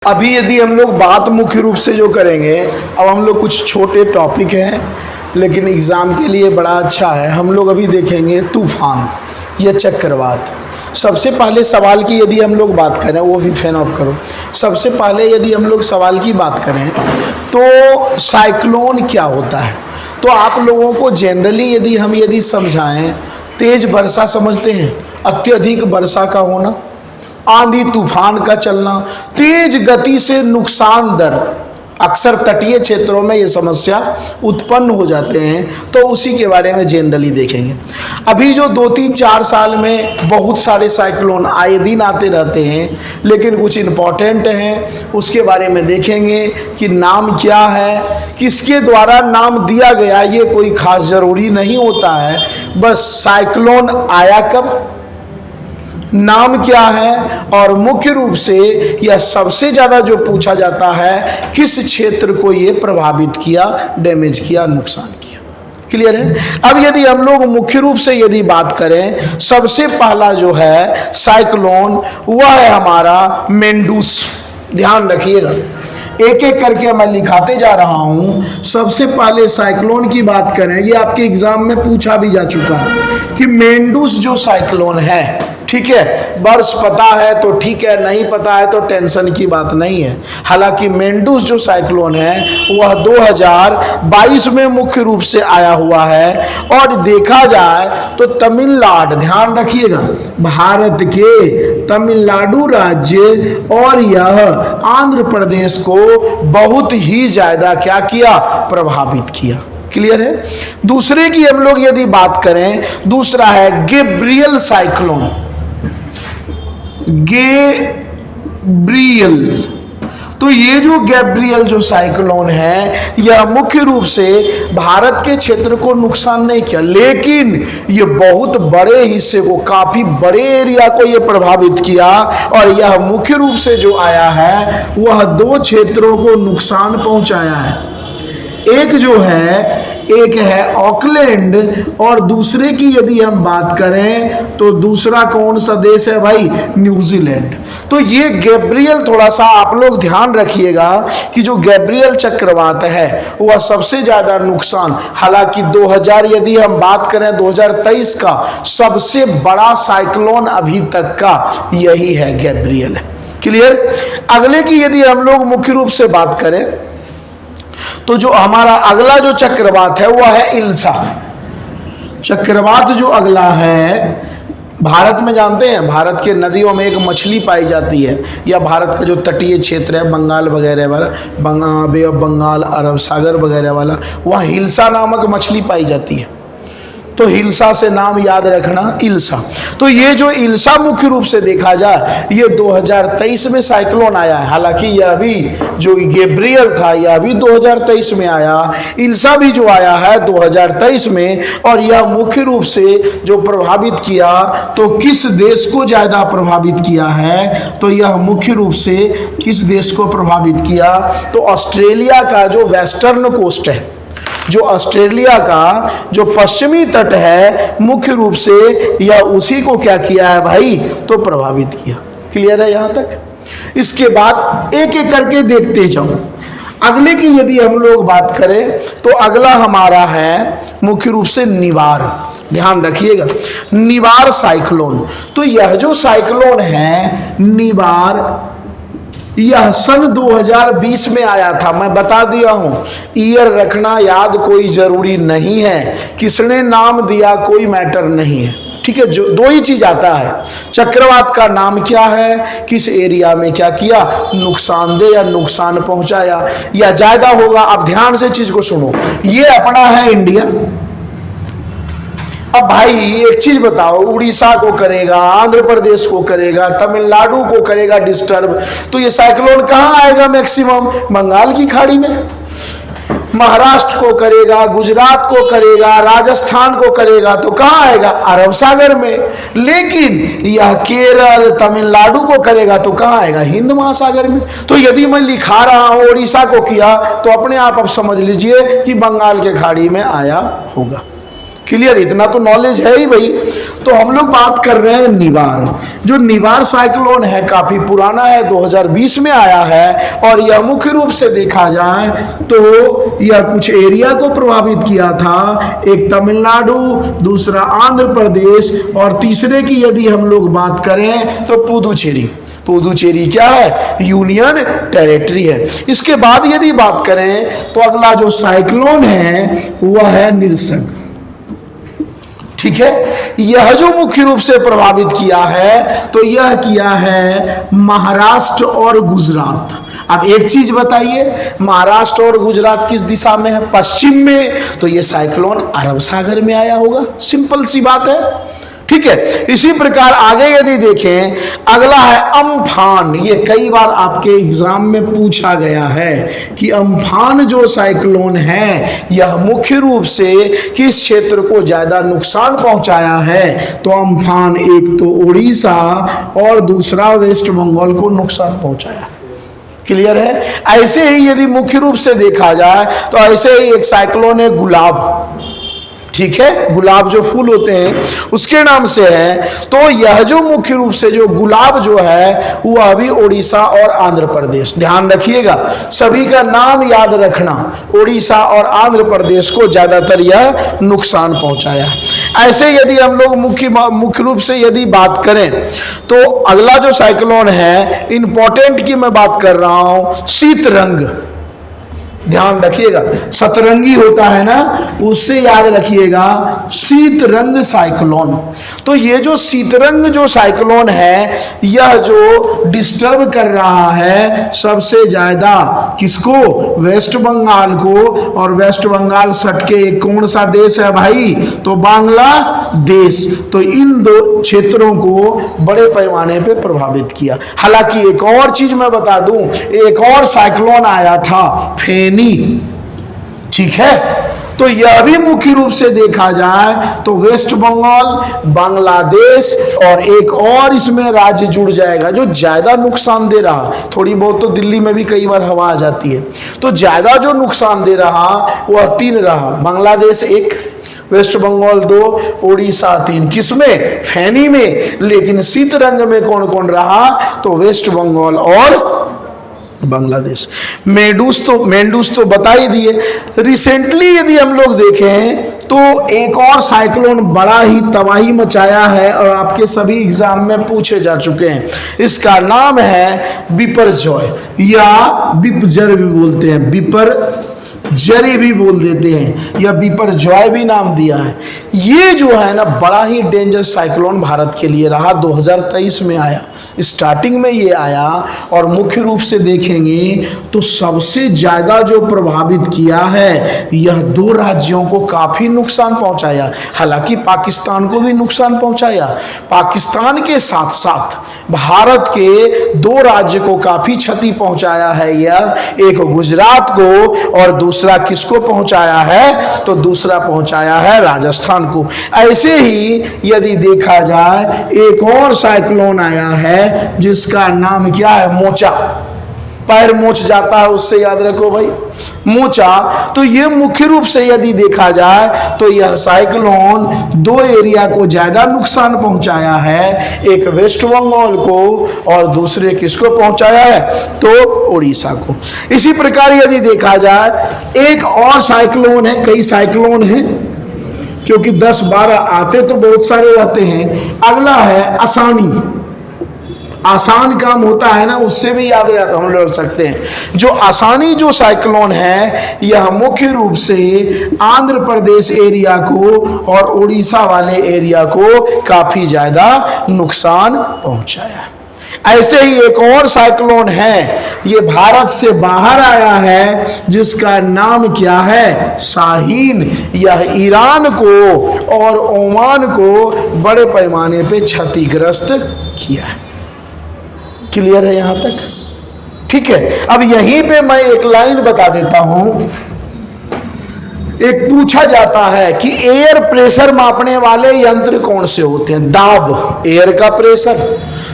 अभी यदि हम लोग बात मुख्य रूप से जो करेंगे, अब हम लोग कुछ छोटे टॉपिक हैं लेकिन एग्ज़ाम के लिए बड़ा अच्छा है। हम लोग अभी देखेंगे तूफान या चक्रवात। सबसे पहले सवाल की यदि हम लोग बात करें, वो भी फैन ऑफ करो। सबसे पहले यदि हम लोग सवाल की बात करें तो साइक्लोन क्या होता है, तो आप लोगों को जनरली यदि समझाएं, तेज़ वर्षा समझते हैं, अत्यधिक वर्षा का होना, आंधी तूफान का चलना, तेज गति से नुकसान दर, अक्सर तटीय क्षेत्रों में ये समस्या उत्पन्न हो जाते हैं, तो उसी के बारे में जनरली देखेंगे। अभी जो 2-3-4 साल में बहुत सारे साइक्लोन आए दिन आते रहते हैं, लेकिन कुछ इम्पॉर्टेंट हैं, उसके बारे में देखेंगे कि नाम क्या है, किसके द्वारा नाम दिया गया, ये कोई खास ज़रूरी नहीं होता है। बस साइक्लोन आया कब, नाम क्या है, और मुख्य रूप से यह सबसे ज़्यादा जो पूछा जाता है, किस क्षेत्र को ये प्रभावित किया, डैमेज किया, नुकसान किया। क्लियर है। अब यदि हम लोग मुख्य रूप से यदि बात करें, सबसे पहला जो है साइक्लोन वह है हमारा मेंडूस। ध्यान रखिएगा, एक एक करके मैं लिखाते जा रहा हूं। सबसे पहले साइक्लोन की बात करें, ये आपके एग्जाम में पूछा भी जा चुका है कि मेंडूस जो साइक्लोन है, ठीक है, वर्ष पता है तो ठीक है, नहीं पता है तो टेंशन की बात नहीं है। हालांकि मेंडूस जो साइक्लोन है वह 2022 में मुख्य रूप से आया हुआ है, और देखा जाए तो तमिलनाडु, ध्यान रखिएगा, भारत के तमिलनाडु राज्य और यह आंध्र प्रदेश को बहुत ही ज्यादा क्या किया, प्रभावित किया। क्लियर है। दूसरे की हम लोग यदि बात करें, दूसरा है गैब्रियल साइक्लोन। गैब्रियल, तो ये जो गैब्रियल जो साइक्लोन है, यह मुख्य रूप से भारत के क्षेत्र को नुकसान नहीं किया, लेकिन ये बहुत बड़े हिस्से को, काफी बड़े एरिया को ये प्रभावित किया। और यह मुख्य रूप से जो आया है वह 2 क्षेत्रों को नुकसान पहुंचाया है। एक है ऑकलैंड, और दूसरे की यदि हम बात करें तो दूसरा कौन सा देश है भाई, न्यूजीलैंड। तो ये गैब्रियल, थोड़ा सा आप लोग ध्यान रखिएगा कि जो गैब्रियल चक्रवात है वह सबसे ज्यादा नुकसान, हालांकि 2000 यदि हम बात करें 2023 का सबसे बड़ा साइक्लोन अभी तक का यही है, गैब्रियल है। क्लियर। अगले की यदि हम लोग मुख्य रूप से बात करें तो जो हमारा अगला जो चक्रवात है वह है इल्सा। चक्रवात जो अगला है, भारत में जानते हैं, भारत के नदियों में एक मछली पाई जाती है, या भारत का जो तटीय क्षेत्र है, बंगाल वगैरह वाला, बे ऑफ बंगाल, अरब सागर वगैरह वाला, वहाँ हिल्सा नामक मछली पाई जाती है। तो हिल्सा से नाम याद रखना, इल्सा। तो ये जो इल्सा मुख्य रूप से देखा जाए, ये 2023 में साइक्लोन आया है। हालांकि यह भी जो गैब्रियल था यह भी 2023 में आया, इल्सा भी जो आया है 2023 में, और यह मुख्य रूप से जो प्रभावित किया, तो किस देश को ज्यादा प्रभावित किया है, तो यह मुख्य रूप से किस देश को प्रभावित किया, तो ऑस्ट्रेलिया का जो वेस्टर्न कोस्ट है, जो ऑस्ट्रेलिया का जो पश्चिमी तट है, मुख्य रूप से यह उसी को क्या किया है भाई, तो प्रभावित किया। क्लियर है यहां तक। इसके बाद एक एक करके देखते जाओ। अगले की यदि हम लोग बात करें तो अगला हमारा है मुख्य रूप से निवार। ध्यान रखिएगा, निवार साइक्लोन। तो यह जो साइक्लोन है निवार, यह सन 2020 में आया था। मैं बता दिया हूं, ईयर रखना याद कोई जरूरी नहीं है, किसने नाम दिया कोई मैटर नहीं है। ठीक है, जो 2 ही चीज आता है, चक्रवात का नाम क्या है, किस एरिया में क्या किया, नुकसानदेह या नुकसान पहुंचाया, या ज्यादा होगा। अब ध्यान से चीज को सुनो, ये अपना है इंडिया। अब भाई एक चीज बताओ, उड़ीसा को करेगा, आंध्र प्रदेश को करेगा, तमिलनाडु को करेगा डिस्टर्ब, तो ये साइक्लोन कहाँ आएगा मैक्सिमम, बंगाल की खाड़ी में। महाराष्ट्र को करेगा, गुजरात को करेगा, राजस्थान को करेगा, तो कहाँ आएगा, अरब सागर में। लेकिन यह केरल, तमिलनाडु को करेगा तो कहाँ आएगा, हिंद महासागर में। तो यदि मैं लिखा रहा हूं उड़ीसा को किया, तो अपने आप समझ लीजिए कि बंगाल के खाड़ी में आया होगा। क्लियर, इतना तो नॉलेज है ही भाई। तो हम लोग बात कर रहे हैं निवार। जो निवार साइक्लोन है काफी पुराना है, 2020 में आया है, और यह मुख्य रूप से देखा जाए तो यह कुछ एरिया को प्रभावित किया था, एक तमिलनाडु, दूसरा आंध्र प्रदेश, और तीसरे की यदि हम लोग बात करें तो पुदुचेरी। पुदुचेरी क्या है? यूनियन टेरिटरी है। इसके बाद यदि बात करें तो अगला जो साइक्लोन है वह है निरसग। ठीक है, यह जो मुख्य रूप से प्रभावित किया है तो यह किया है महाराष्ट्र और गुजरात। अब एक चीज बताइए, महाराष्ट्र और गुजरात किस दिशा में है? पश्चिम में। तो यह साइक्लोन अरब सागर में आया होगा, सिंपल सी बात है। ठीक है, इसी प्रकार आगे यदि देखें, अगला है अम्फान। ये कई बार आपके एग्जाम में पूछा गया है कि अम्फान जो साइक्लोन है यह मुख्य रूप से किस क्षेत्र को ज्यादा नुकसान पहुंचाया है? तो अम्फान एक तो उड़ीसा और दूसरा वेस्ट बंगाल को नुकसान पहुंचाया। क्लियर है? ऐसे ही यदि मुख्य रूप से देखा जाए तो ऐसे ही एक साइक्लोन है गुलाब। ठीक है, गुलाब जो फूल होते हैं उसके नाम से है। तो यह जो मुख्य रूप से जो गुलाब जो है वह अभी उड़ीसा और आंध्र प्रदेश, ध्यान रखिएगा सभी का नाम याद रखना, उड़ीसा और आंध्र प्रदेश को ज्यादातर यह नुकसान पहुंचाया है। ऐसे यदि हम लोग मुख्य रूप से यदि बात करें तो अगला जो साइक्लोन है इंपॉर्टेंट की मैं बात कर रहा हूं, शीतरंग। ध्यान रखिएगा, सतरंगी होता है ना, उससे याद रखिएगा शीतरंग साइक्लोन। तो ये जो शीतरंग जो साइक्लोन है यह जो डिस्टर्ब कर रहा है सबसे ज्यादा किसको? वेस्ट बंगाल को। और वेस्ट बंगाल सटके कौन सा देश है भाई? तो बांग्लादेश। तो इन दो क्षेत्रों को बड़े पैमाने पे प्रभावित किया। हालांकि एक और चीज मैं बता दूं, एक और साइक्लोन आया था फेनी। ठीक है, तो यह भी मुख्य रूप से देखा जाए तो वेस्ट बंगाल, बांग्लादेश और एक और इसमें राज्य जुड़ जाएगा जो ज्यादा नुकसान दे रहा। थोड़ी बहुत तो दिल्ली में भी कई बार हवा आ जाती है, तो ज्यादा जो नुकसान दे रहा वह 3 रहा, बांग्लादेश 1, वेस्ट बंगाल 2, उड़ीसा 3। किसमें? फेनी में। लेकिन शीतरंग में कौन कौन रहा? तो वेस्ट बंगाल और बांग्लादेश। मेंडूस तो बता ही दिए। रिसेंटली यदि हम लोग देखें तो एक और साइक्लोन बड़ा ही तबाही मचाया है और आपके सभी एग्जाम में पूछे जा चुके हैं। इसका नाम है बिपरजॉय या बिपजर भी बोलते हैं, बिपर जरी भी बोल देते हैं, या बिपरजॉय भी नाम दिया है। ये जो है ना बड़ा ही डेंजर साइक्लोन भारत के लिए रहा। 2023 में आया, स्टार्टिंग में ये आया, और मुख्य रूप से देखेंगे तो सबसे ज्यादा जो प्रभावित किया है यह 2 राज्यों को काफी नुकसान पहुंचाया। हालांकि पाकिस्तान को भी नुकसान पहुंचाया। पाकिस्तान के साथ साथ भारत के 2 राज्य को काफी क्षति पहुंचाया है यह, एक गुजरात को और दूसरा किसको पहुंचाया है? तो दूसरा पहुंचाया है राजस्थान को। ऐसे ही यदि देखा जाए एक और साइक्लोन आया है जिसका नाम क्या है? मोचा। पैर मोच जाता है, उससे याद रखो भाई, मोचा। तो ये मुख्य रूप से यदि देखा जाए तो यह साइक्लोन 2 एरिया को ज्यादा नुकसान पहुंचाया है, एक वेस्ट बंगाल को और दूसरे किसको पहुंचाया है? तो उड़ीसा को। इसी प्रकार यदि देखा जाए एक और साइक्लोन है, कई साइक्लोन है क्योंकि 10-12 आते तो बहुत सारे रहते हैं। अगला है आसानी। आसान काम होता है ना, उससे भी याद रहता, हम लड़ सकते हैं। जो आसानी जो साइक्लोन है यह मुख्य रूप से आंध्र प्रदेश एरिया को और उड़ीसा वाले एरिया को काफी ज्यादा नुकसान पहुंचाया। ऐसे ही एक और साइक्लोन है, ये भारत से बाहर आया है, जिसका नाम क्या है? शाहीन। यह ईरान को और ओमान को बड़े पैमाने पे क्षतिग्रस्त किया है। क्लियर है यहां तक? ठीक है, अब यहीं पे मैं एक लाइन बता देता हूं। एक पूछा जाता है कि एयर प्रेशर मापने वाले यंत्र कौन से होते हैं? दाब, एयर का प्रेशर।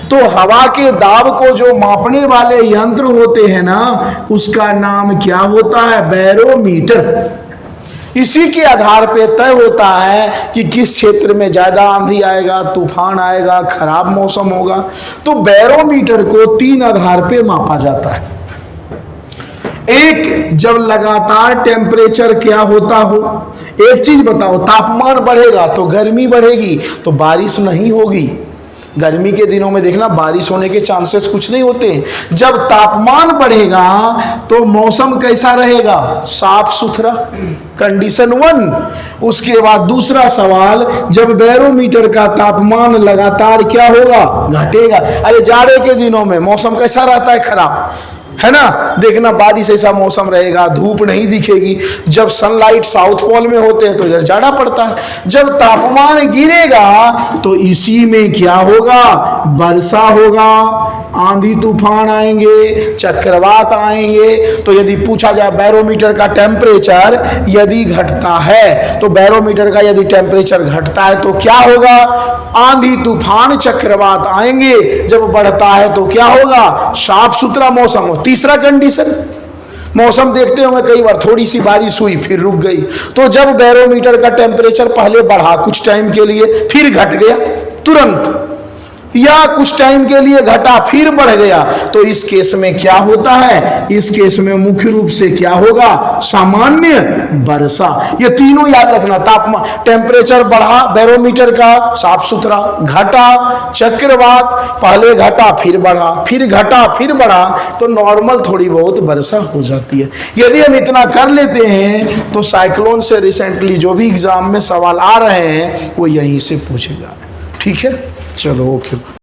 तो हवा के दाब को जो मापने वाले यंत्र होते हैं ना, उसका नाम क्या होता है? बैरोमीटर। इसी के आधार पे तय होता है कि किस क्षेत्र में ज्यादा आंधी आएगा, तूफान आएगा, खराब मौसम होगा। तो बैरोमीटर को 3 आधार पे मापा जाता है। एक, जब लगातार टेम्परेचर क्या होता हो। एक चीज बताओ, तापमान बढ़ेगा तो गर्मी बढ़ेगी, तो बारिश नहीं होगी। गर्मी के दिनों में देखना बारिश होने के चांसेस कुछ नहीं होते। जब तापमान बढ़ेगा तो मौसम कैसा रहेगा, साफ सुथरा, कंडीशन 1। उसके बाद दूसरा सवाल, जब बैरोमीटर का तापमान लगातार क्या होगा, घटेगा। अरे जाड़े के दिनों में मौसम कैसा रहता है, खराब, है ना। देखना बारिश ऐसा मौसम रहेगा, धूप नहीं दिखेगी। जब सनलाइट साउथ पोल में होते हैं तो इधर जाड़ा पड़ता है। जब तापमान गिरेगा तो इसी में क्या होगा, वर्षा होगा, आंधी तूफान आएंगे, चक्रवात आएंगे। तो यदि पूछा जाए बैरोमीटर का टेम्परेचर यदि घटता है, तो बैरोमीटर का यदि टेम्परेचर घटता है तो क्या होगा, आंधी तूफान चक्रवात आएंगे। जब बढ़ता है तो क्या होगा, साफ सुथरा मौसम हो। तीसरा कंडीशन, मौसम देखते होंगे कई बार थोड़ी सी बारिश हुई फिर रुक गई। तो जब बैरोमीटर का टेम्परेचर पहले बढ़ा कुछ टाइम के लिए, फिर घट गया तुरंत, या कुछ टाइम के लिए घटा फिर बढ़ गया, तो इस केस में क्या होता है, इस केस में मुख्य रूप से क्या होगा, सामान्य वर्षा। ये तीनों याद रखना, तापमान, टेम्परेचर बढ़ा बैरोमीटर का, साफ सुथरा, घटा चक्रवात, पहले घटा फिर बढ़ा, फिर घटा फिर बढ़ा, तो नॉर्मल थोड़ी बहुत वर्षा हो जाती है। यदि हम इतना कर लेते हैं तो साइक्लोन से रिसेंटली जो भी एग्जाम में सवाल आ रहे हैं वो यहीं से पूछे जा रहे हैं। ठीक है, चलो ओके।